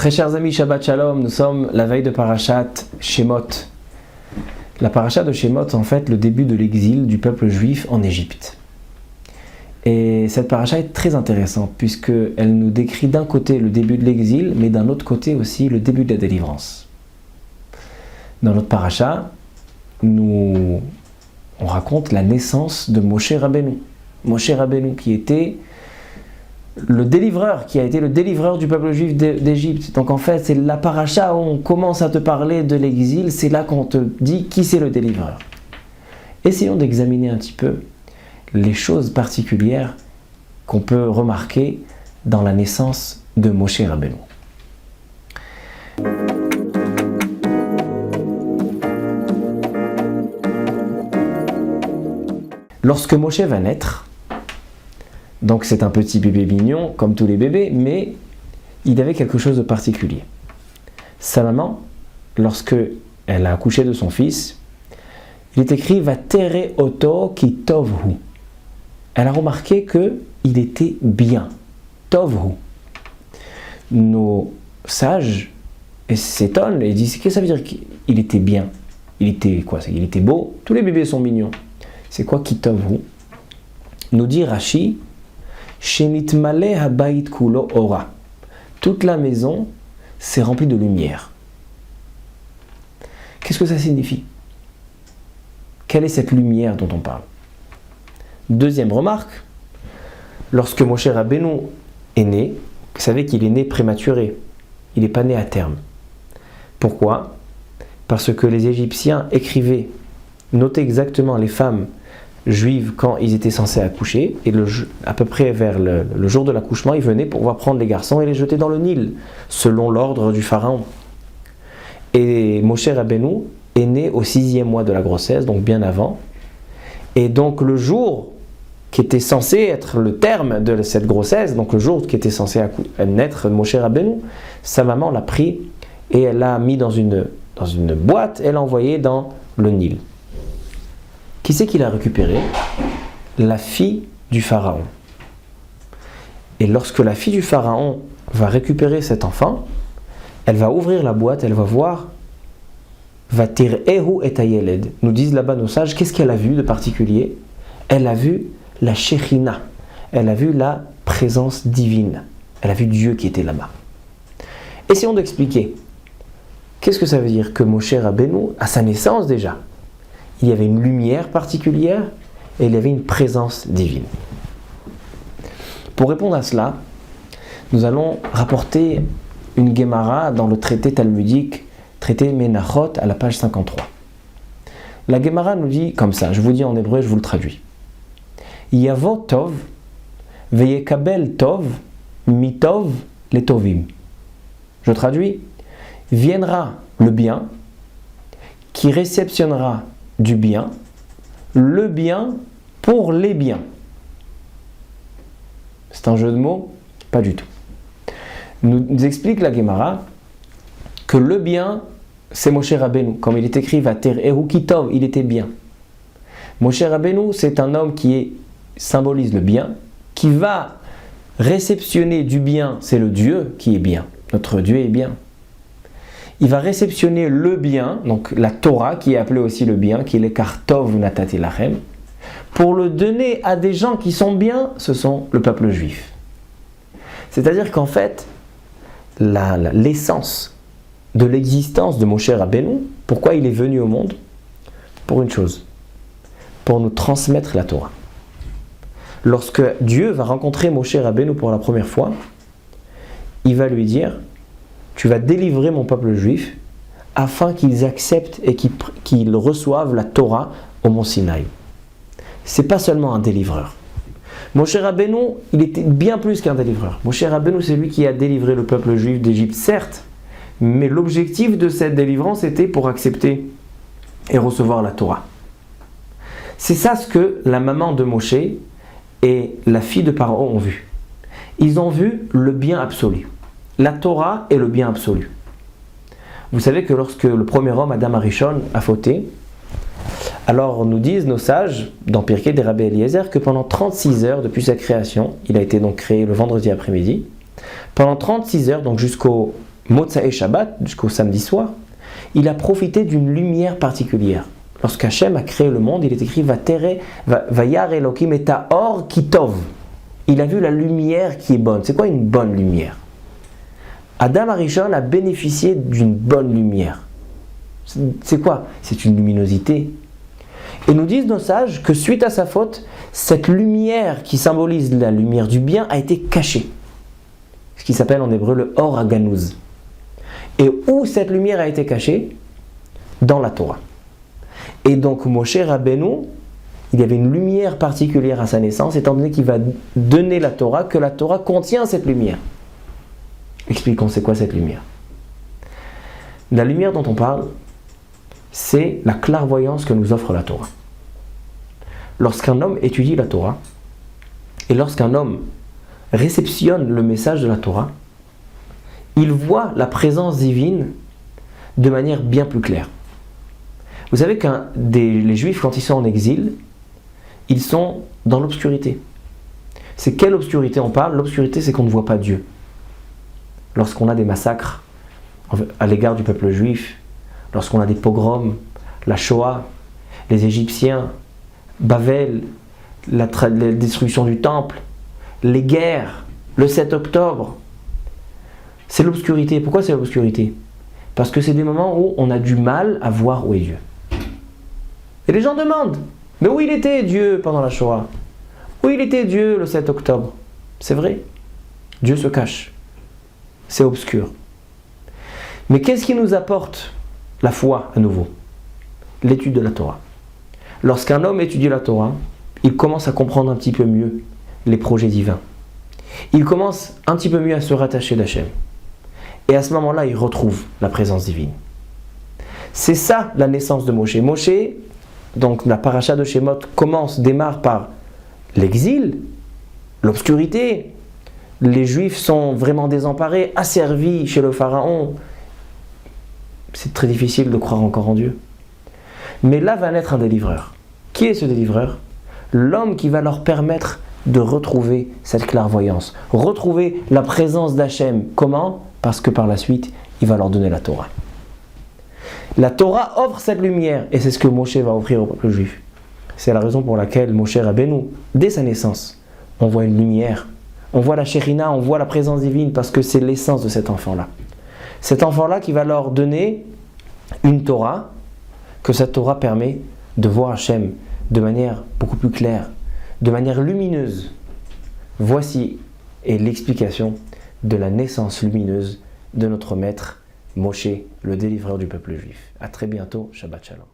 Très chers amis, Shabbat Shalom, nous sommes la veille de Parashat Shemot. La Parashat de Shemot, en fait, le début de l'exil du peuple juif en Égypte. Et cette Parashat est très intéressante, puisqu'elle nous décrit d'un côté le début de l'exil, mais d'un autre côté aussi le début de la délivrance. Dans notre Parashat, on raconte la naissance de Moshe Rabbeinu. Moshe Rabbeinu qui était le délivreur, qui a été le délivreur du peuple juif d'Égypte. Donc en fait, c'est la paracha où on commence à te parler de l'exil, c'est là qu'on te dit qui c'est le délivreur. Essayons d'examiner un petit peu les choses particulières qu'on peut remarquer dans la naissance de Moshe Rabbeinu. Lorsque Moshe va naître, donc c'est un petit bébé mignon, comme tous les bébés, mais il avait quelque chose de particulier. Sa maman, lorsque elle a accouché de son fils, il est écrit « Vatere oto ki tovhu ». Elle a remarqué qu'il était bien. Tovhu. Nos sages s'étonnent et disent « Qu'est-ce que ça veut dire qu'il était bien ?» Il était quoi? Il était beau. Tous les bébés sont mignons. C'est quoi ki tovhu? Nous dit Rashi, Shenitmale habayit kulo ora. Toute la maison s'est remplie de lumière. Qu'est-ce que ça signifie? Quelle est cette lumière dont on parle? Deuxième remarque, lorsque Moshe Rabbeinu est né, vous savez qu'il est né prématuré. Il n'est pas né à terme. Pourquoi? Parce que les Égyptiens écrivaient, notaient exactement les femmes juives quand ils étaient censés accoucher, et à peu près vers le jour de l'accouchement, ils venaient pour pouvoir prendre les garçons et les jeter dans le Nil, selon l'ordre du pharaon. Et Moshe Rabbeinu est né au 6e mois de la grossesse, donc bien avant, et donc le jour qui était censé être le terme de cette grossesse, donc le jour qui était censé naître Moshe Rabbeinu, sa maman l'a pris et elle l'a mis dans une boîte et l'a envoyé dans le Nil. Qui c'est qui l'a récupéré? La fille du pharaon. Et lorsque la fille du pharaon va récupérer cet enfant, elle va ouvrir la boîte, elle va voir Vatir'ehu et ayeled. Nous disent là-bas nos sages, qu'est-ce qu'elle a vu de particulier? Elle a vu la Shekhinah, elle a vu la présence divine, elle a vu Dieu qui était là-bas. Essayons d'expliquer. Qu'est-ce que ça veut dire que Moshe Rabbeinu, à sa naissance déjà, il y avait une lumière particulière et il y avait une présence divine. Pour répondre à cela, nous allons rapporter une Gemara dans le traité talmudique, traité Menachot, à la page 53. La Gemara nous dit comme ça, je vous dis en hébreu, je vous le traduis. Yavo tov, veyekabel tov, mitov letovim. Je traduis, viendra le bien, qui réceptionnera du bien, le bien pour les biens. C'est un jeu de mots? Pas du tout. Nous explique la Gemara que le bien, c'est Moshe Rabbeinu. Comme il est écrit, Vatir'ehu ki tov, il était bien. Moshe Rabbeinu, c'est un homme qui symbolise le bien, qui va réceptionner du bien, c'est le Dieu qui est bien. Notre Dieu est bien. Il va réceptionner le bien, donc la Torah qui est appelée aussi le bien, qui est l'Ekar Tov Natati Lachem, pour le donner à des gens qui sont bien, ce sont le peuple juif. C'est-à-dire qu'en fait, l'essence de l'existence de Moshe Rabbeinu, pourquoi il est venu au monde? Pour une chose, pour nous transmettre la Torah. Lorsque Dieu va rencontrer Moshe Rabbeinu pour la première fois, il va lui dire: tu vas délivrer mon peuple juif afin qu'ils acceptent et qu'ils reçoivent la Torah au mont Sinaï. C'est pas seulement un délivreur. Moshe Rabbeinu, il était bien plus qu'un délivreur. Moshe Rabbeinu, c'est lui qui a délivré le peuple juif d'Égypte, certes, mais l'objectif de cette délivrance était pour accepter et recevoir la Torah. C'est ça ce que la maman de Moshe et la fille de Pharaon ont vu. Ils ont vu le bien absolu. La Torah est le bien absolu. Vous savez que lorsque le premier homme, Adam Arishon, a fauté, alors nous disent nos sages, dans Pirkei des Rabbi Eliezer, que pendant 36 heures depuis sa création, il a été donc créé le vendredi après-midi, pendant 36 heures, donc jusqu'au Motzae Shabbat, jusqu'au samedi soir, il a profité d'une lumière particulière. Lorsqu'Hachem a créé le monde, il est écrit Vayar Elohim et Taor Kitov. Il a vu la lumière qui est bonne. C'est quoi une bonne lumière? Adam Arishon a bénéficié d'une bonne lumière. C'est quoi? C'est une luminosité. Et nous disent nos sages que suite à sa faute, cette lumière qui symbolise la lumière du bien a été cachée. Ce qui s'appelle en hébreu le Or HaGanuz. Et où cette lumière a été cachée? Dans la Torah. Et donc Moshe Rabbeinu, il y avait une lumière particulière à sa naissance, étant donné qu'il va donner la Torah, que la Torah contient cette lumière. Expliquons, c'est quoi cette lumière? La lumière dont on parle, c'est la clairvoyance que nous offre la Torah. Lorsqu'un homme étudie la Torah, et lorsqu'un homme réceptionne le message de la Torah, il voit la présence divine de manière bien plus claire. Vous savez que les Juifs, quand ils sont en exil, ils sont dans l'obscurité. C'est quelle obscurité on parle? L'obscurité, c'est qu'on ne voit pas Dieu. Lorsqu'on a des massacres à l'égard du peuple juif, lorsqu'on a des pogroms, la Shoah, les Égyptiens, Bavel, la destruction du temple, les guerres, le 7 octobre, c'est l'obscurité. Pourquoi c'est l'obscurité? Parce que c'est des moments où on a du mal à voir où est Dieu. Et les gens demandent, mais où il était Dieu pendant la Shoah? Où il était Dieu le 7 octobre? C'est vrai, Dieu se cache, c'est obscur. Mais qu'est-ce qui nous apporte la foi à nouveau? L'étude de la Torah. Lorsqu'un homme étudie la Torah, il commence à comprendre un petit peu mieux les projets divins. Il commence un petit peu mieux à se rattacher d'Hachem. Et à ce moment-là, il retrouve la présence divine. C'est ça la naissance de Moshe. Moshe, donc la paracha de Shemot démarre par l'exil, l'obscurité. Les Juifs sont vraiment désemparés, asservis chez le Pharaon. C'est très difficile de croire encore en Dieu. Mais là va naître un délivreur. Qui est ce délivreur? L'homme qui va leur permettre de retrouver cette clairvoyance, retrouver la présence d'Hachem. Comment? Parce que par la suite, il va leur donner la Torah. La Torah offre cette lumière, et c'est ce que Moshe va offrir au peuple juif. C'est la raison pour laquelle Moshe Rabbeinu, dès sa naissance, on voit une lumière, on voit la Shérina, on voit la présence divine, parce que c'est l'essence de cet enfant-là. Cet enfant-là qui va leur donner une Torah, que cette Torah permet de voir Hachem de manière beaucoup plus claire, de manière lumineuse. Voici est l'explication de la naissance lumineuse de notre maître Moshe, le délivreur du peuple juif. A très bientôt, Shabbat Shalom.